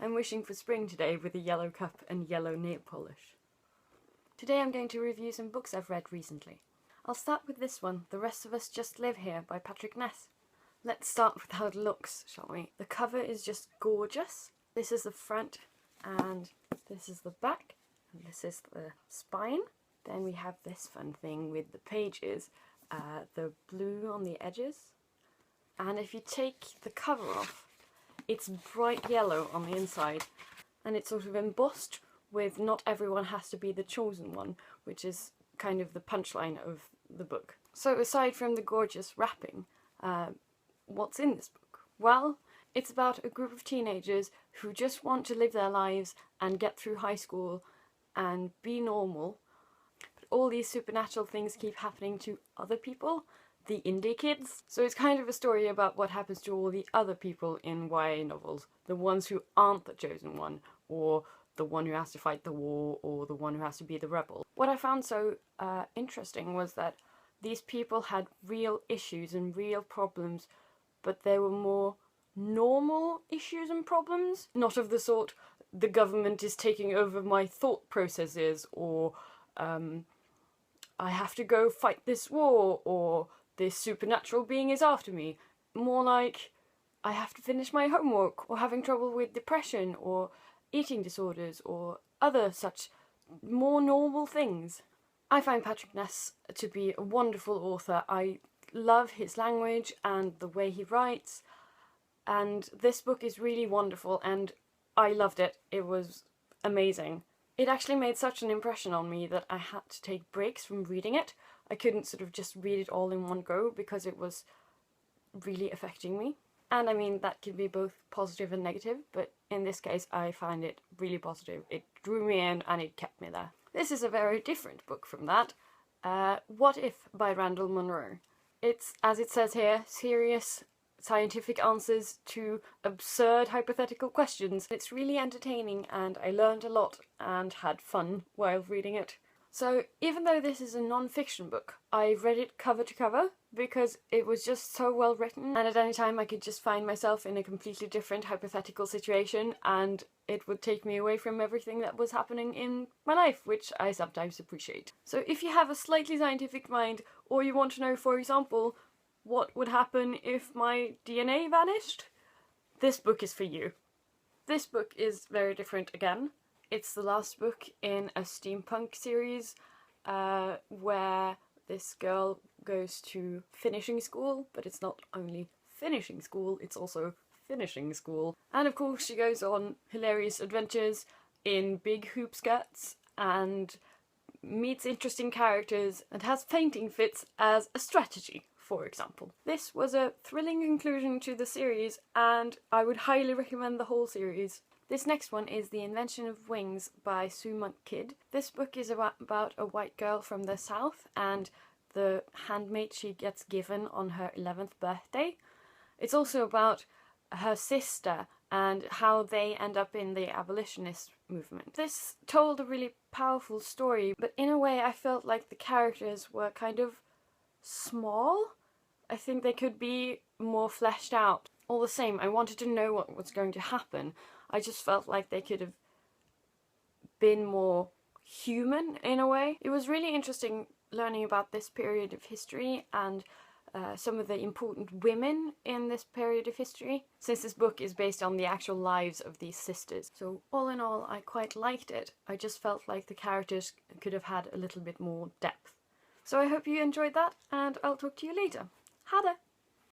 I'm wishing for spring today with a yellow cup and yellow nail polish. Today I'm going to review some books I've read recently. I'll start with this one, The Rest of Us Just Live Here by Patrick Ness. Let's start with how it looks, shall we? The cover is just gorgeous. This is the front and this is the back and this is the spine. Then we have this fun thing with the pages, the blue on the edges. And if you take the cover off, it's bright yellow on the inside and it's sort of embossed with "not everyone has to be the chosen one," which is kind of the punchline of the book. So aside from the gorgeous wrapping, what's in this book? Well, it's about a group of teenagers who just want to live their lives and get through high school and be normal, but all these supernatural things keep happening to other people, the indie kids. So it's kind of a story about what happens to all the other people in YA novels, the ones who aren't the chosen one, or the one who has to fight the war, or the one who has to be the rebel. What I found so interesting was that these people had real issues and real problems, but they were more normal issues and problems, not of the sort, the government is taking over my thought processes, or I have to go fight this war, or this supernatural being is after me. More like, I have to finish my homework, or having trouble with depression, or eating disorders, or other such more normal things. I find Patrick Ness to be a wonderful author. I love his language and the way he writes, and this book is really wonderful and I loved it. It was amazing. It actually made such an impression on me that I had to take breaks from reading it. I couldn't sort of just read it all in one go because it was really affecting me. And I mean, that can be both positive and negative, but in this case I find it really positive. It drew me in and it kept me there. This is a very different book from that. What If by Randall Munroe. It's, as it says here, serious scientific answers to absurd hypothetical questions. It's really entertaining and I learned a lot and had fun while reading it. So even though this is a non-fiction book, I read it cover to cover because it was just so well written, and at any time I could just find myself in a completely different hypothetical situation and it would take me away from everything that was happening in my life, which I sometimes appreciate. So if you have a slightly scientific mind, or you want to know, for example, what would happen if my DNA vanished, this book is for you. This book is very different again. It's the last book in a steampunk series where this girl goes to finishing school, but it's not only finishing school, it's also finishing school. And of course she goes on hilarious adventures in big hoop skirts and meets interesting characters and has fainting fits as a strategy, for example. This was a thrilling conclusion to the series and I would highly recommend the whole series. This next one is The Invention of Wings by Sue Monk Kidd. This book is about a white girl from the south and the handmaid she gets given on her 11th birthday. It's also about her sister and how they end up in the abolitionist movement. This told a really powerful story, but in a way I felt like the characters were kind of small. I think they could be more fleshed out. All the same, I wanted to know what was going to happen. I just felt like they could have been more human in a way. It was really interesting learning about this period of history and some of the important women in this period of history, since this book is based on the actual lives of these sisters. So all in all, I quite liked it. I just felt like the characters could have had a little bit more depth. So I hope you enjoyed that, and I'll talk to you later. Ha det!